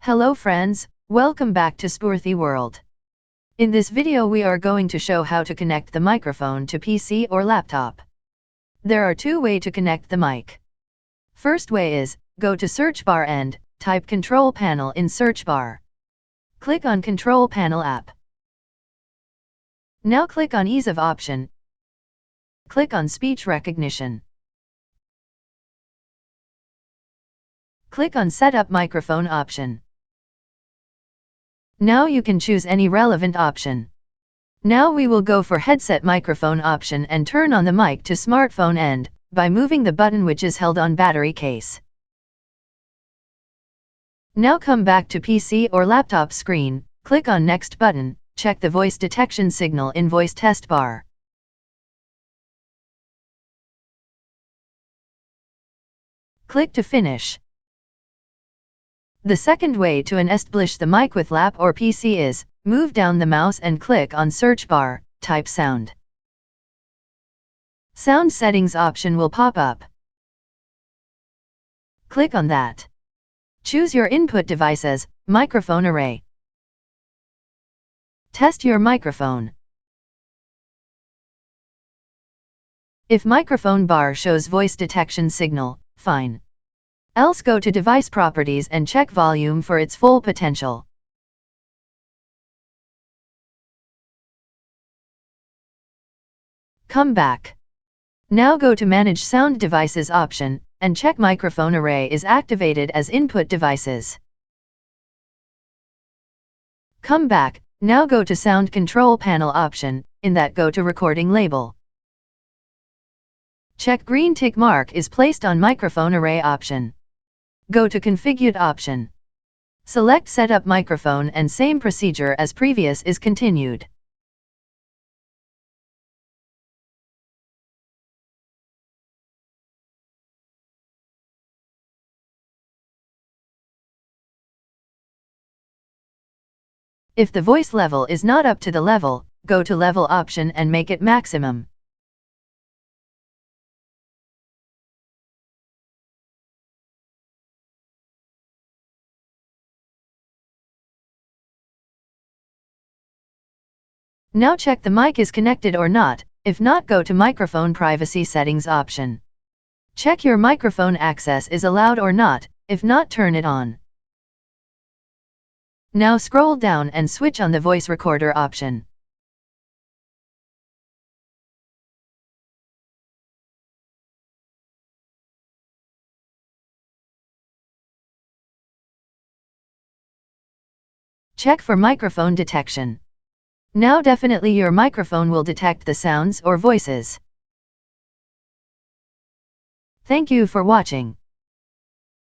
Hello friends, welcome back to Spoorthi World. In this video we are going to show how to connect the microphone to PC or laptop. There are two ways to connect the mic. First way is, go to search bar and type control panel in search bar. Click on control panel app. Now click on ease of option. Click on speech recognition. Click on setup microphone option. Now you can choose any relevant option. Now we will go for headset microphone option and turn on the mic to smartphone end, by moving the button which is held on battery case. Now come back to PC or laptop screen, click on next button, check the voice detection signal in voice test bar. Click to finish. The second way to establish the mic with lap or PC is, move down the mouse and click on search bar, type sound. Sound settings option will pop up. Click on that. Choose your input device as microphone array. Test your microphone. If microphone bar shows voice detection signal, fine. Else go to device properties and check volume for its full potential. Come back. Now go to manage sound devices option, and check microphone array is activated as input devices. Come back, now go to sound control panel option, in that go to recording label. Check green tick mark is placed on microphone array option. Go to configured option. Select setup microphone and same procedure as previous is continued. If the voice level is not up to the level, go to level option and make it maximum. Now check the mic is connected or not. If not, go to microphone privacy settings option. Check your microphone access is allowed or not. If not, turn it on. Now scroll down and switch on the voice recorder option. Check for microphone detection. Now definitely your microphone will detect the sounds or voices. Thank you for watching.